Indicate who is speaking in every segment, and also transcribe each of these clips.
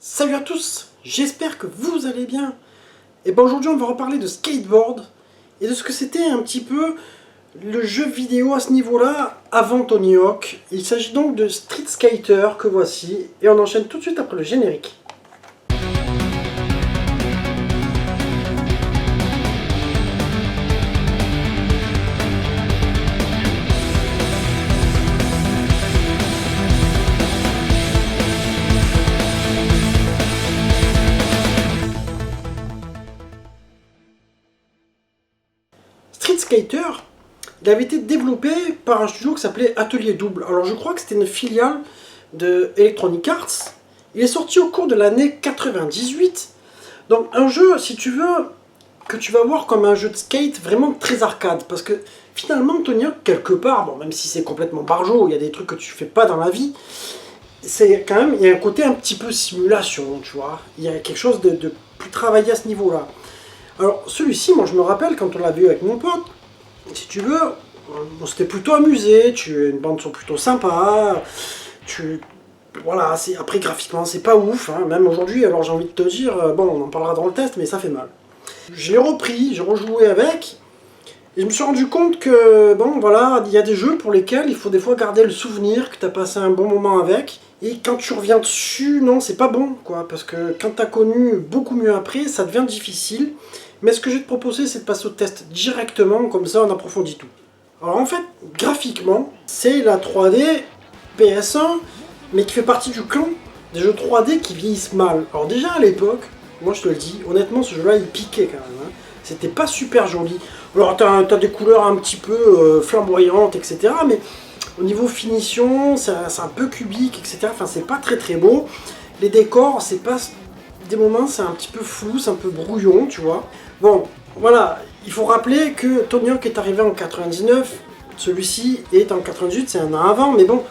Speaker 1: Salut à tous, j'espère que vous allez bien. Et ben aujourd'hui on va reparler de skateboard et de ce que c'était un petit peu le jeu vidéo à ce niveau-là avant Tony Hawk. Il s'agit donc de Street Skater que voici et on enchaîne tout de suite après le générique. Street Skater, il avait été développé par un studio qui s'appelait Atelier Double. Alors je crois que c'était une filiale de Electronic Arts. Il est sorti au cours de l'année 98. Donc un jeu, si tu veux, que tu vas voir comme un jeu de skate vraiment très arcade. Parce que finalement, Tony Hawk, quelque part, bon, même si c'est complètement barjot, il y a des trucs que tu fais pas dans la vie, c'est quand même, il y a un côté un petit peu simulation, tu vois. Il y a quelque chose de plus travaillé à ce niveau-là. Alors celui-ci, moi je me rappelle quand on l'a vu avec mon pote, si tu veux, on s'était plutôt amusé, tu as une bande son plutôt sympa, voilà, après graphiquement c'est pas ouf, hein, même aujourd'hui, alors j'ai envie de te dire, bon on en parlera dans le test, mais ça fait mal. Je l'ai repris, j'ai rejoué avec, et je me suis rendu compte que, bon voilà, il y a des jeux pour lesquels il faut des fois garder le souvenir que tu as passé un bon moment avec, et quand tu reviens dessus, non c'est pas bon, quoi, parce que quand tu as connu beaucoup mieux après, ça devient difficile. Mais ce que je vais te proposer, c'est de passer au test directement, comme ça on approfondit tout. Alors en fait, graphiquement, c'est la 3D PS1, mais qui fait partie du clan des jeux 3D qui vieillissent mal. Alors déjà à l'époque, moi je te le dis, honnêtement ce jeu-là il piquait quand même. Hein. C'était pas super joli. Alors t'as des couleurs un petit peu flamboyantes, etc. Mais au niveau finition, c'est un peu cubique, etc. Enfin c'est pas très très beau. Les décors, c'est pas... Des moments c'est un petit peu flou, c'est un peu brouillon, tu vois. Bon, voilà, il faut rappeler que Tony Hawk est arrivé en 99, celui-ci est en 98, c'est un an avant, mais bon,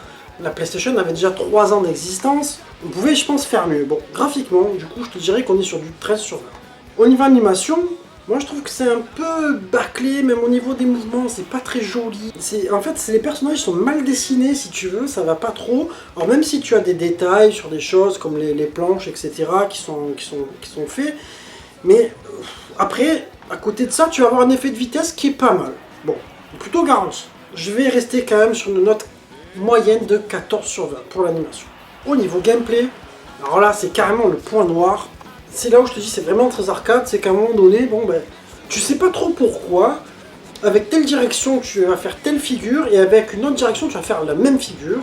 Speaker 1: la PlayStation avait déjà 3 ans d'existence, on pouvait, je pense, faire mieux. Bon, graphiquement, du coup, je te dirais qu'on est sur du 13/20. Au niveau animation, moi je trouve que c'est un peu bâclé, même au niveau des mouvements, c'est pas très joli. En fait, les personnages sont mal dessinés, si tu veux, ça va pas trop. Alors même si tu as des détails sur des choses comme les planches, etc., qui sont faits, mais après, à côté de ça, tu vas avoir un effet de vitesse qui est pas mal. Bon, plutôt garanti. Je vais rester quand même sur une note moyenne de 14/20 pour l'animation. Au niveau gameplay, alors là, c'est carrément le point noir. C'est là où je te dis, c'est vraiment très arcade, c'est qu'à un moment donné, bon ben, tu sais pas trop pourquoi, avec telle direction tu vas faire telle figure, et avec une autre direction tu vas faire la même figure,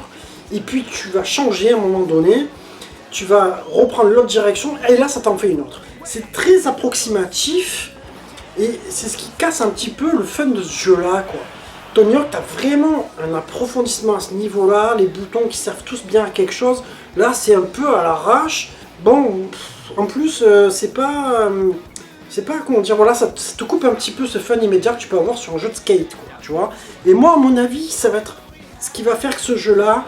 Speaker 1: et puis tu vas changer à un moment donné, tu vas reprendre l'autre direction, et là ça t'en fait une autre. C'est très approximatif, et c'est ce qui casse un petit peu le fun de ce jeu-là, quoi. Tony Hawk, t'as vraiment un approfondissement à ce niveau-là, les boutons qui servent tous bien à quelque chose. Là, c'est un peu à l'arrache. Bon, en plus, c'est pas, comment dire, voilà, ça te coupe un petit peu ce fun immédiat que tu peux avoir sur un jeu de skate, quoi, tu vois. Et moi, à mon avis, ça va être ce qui va faire que ce jeu-là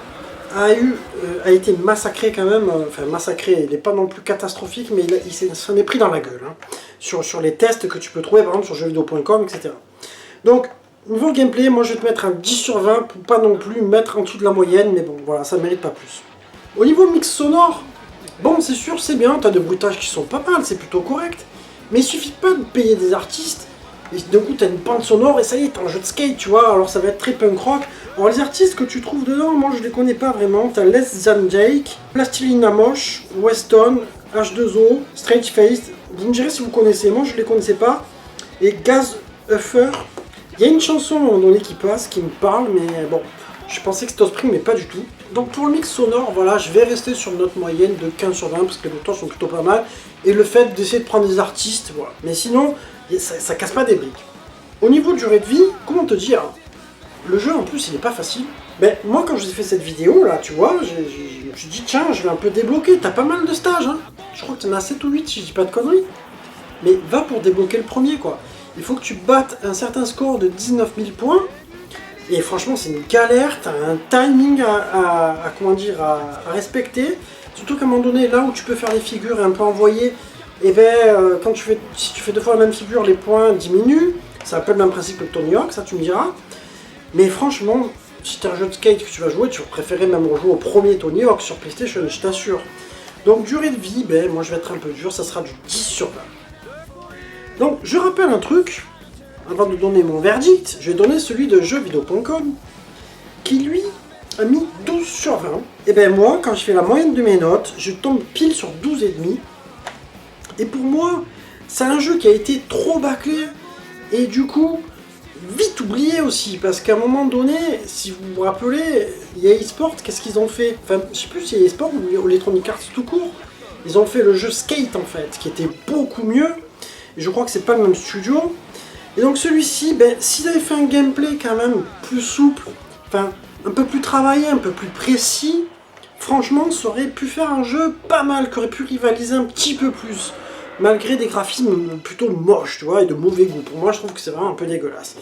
Speaker 1: a été massacré quand même, enfin massacré, il n'est pas non plus catastrophique, mais il s'en est pris dans la gueule, hein, sur les tests que tu peux trouver par exemple sur jeuxvideo.com, etc. Donc, niveau gameplay, moi je vais te mettre un 10/20 pour pas non plus mettre en dessous de la moyenne, mais bon, voilà, ça mérite pas plus. Au niveau mix sonore, bon, c'est sûr, c'est bien, t'as des bruitages qui sont pas mal, c'est plutôt correct, mais il suffit pas de payer des artistes, et d'un coup t'as une bande sonore, et ça y est, t'as un jeu de skate, tu vois, alors ça va être très punk rock. Alors les artistes que tu trouves dedans, moi je les connais pas vraiment. T'as Less Than Jake, Plastilina Mosh, Weston, H2O, Strange Face. Vous me direz si vous connaissez, moi je les connaissais pas. Et Gaz Huffer. Il y a une chanson à un moment donné qui passe, qui me parle, mais bon, je pensais que c'était Offspring, mais pas du tout. Donc pour le mix sonore, voilà, je vais rester sur une note moyenne de 15/20 parce que les montants sont plutôt pas mal. Et le fait d'essayer de prendre des artistes, voilà. Mais sinon, ça casse pas des briques. Au niveau de durée de vie, comment te dire? Le jeu en plus il est pas facile. Ben moi quand j'ai fait cette vidéo là, tu vois, je me suis dit tiens je vais un peu débloquer, t'as pas mal de stages hein. Je crois que t'en as 7 ou 8 si je dis pas de conneries. Mais va pour débloquer le premier quoi. Il faut que tu battes un certain score de 19 000 points. Et franchement c'est une galère, t'as un timing comment dire, à respecter. Surtout qu'à un moment donné, là où tu peux faire les figures et un peu envoyer, et ben si tu fais 2 fois la même figure, les points diminuent. C'est un peu le même principe que Tony Hawk, ça tu me diras. Mais franchement, si t'as un jeu de skate que tu vas jouer, tu vas préférer même rejouer au premier Tony Hawk sur PlayStation, je t'assure. Donc durée de vie, ben moi je vais être un peu dur, ça sera du 10 sur 20. Donc je rappelle un truc, avant de donner mon verdict, je vais donner celui de jeuxvideo.com, qui lui a mis 12 sur 20. Et ben moi, quand je fais la moyenne de mes notes, je tombe pile sur 12,5. Et pour moi, c'est un jeu qui a été trop bâclé, et du coup, vite oublié aussi, parce qu'à un moment donné, si vous vous rappelez, EA Sports, qu'est-ce qu'ils ont fait? Enfin, je sais plus si EA Sports ou Electronic Arts tout court, ils ont fait le jeu Skate en fait, qui était beaucoup mieux, et je crois que c'est pas le même studio. Et donc celui-ci, ben, s'ils avaient fait un gameplay quand même plus souple, enfin, un peu plus travaillé, un peu plus précis, franchement, ça aurait pu faire un jeu pas mal, qui aurait pu rivaliser un petit peu plus, malgré des graphismes plutôt moches, tu vois, et de mauvais goût. Pour moi, je trouve que c'est vraiment un peu dégueulasse.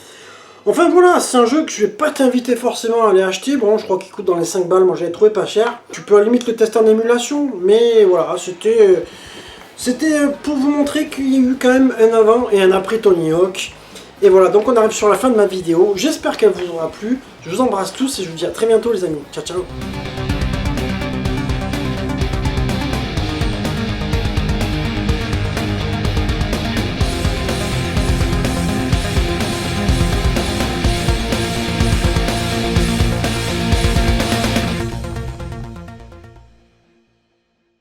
Speaker 1: Enfin voilà, c'est un jeu que je vais pas t'inviter forcément à aller acheter. Bon, je crois qu'il coûte dans les 5 balles, moi j'avais trouvé pas cher. Tu peux à la limite le tester en émulation, mais voilà, c'était pour vous montrer qu'il y a eu quand même un avant et un après Tony Hawk. Et voilà, donc on arrive sur la fin de ma vidéo. J'espère qu'elle vous aura plu. Je vous embrasse tous et je vous dis à très bientôt les amis. Ciao ciao.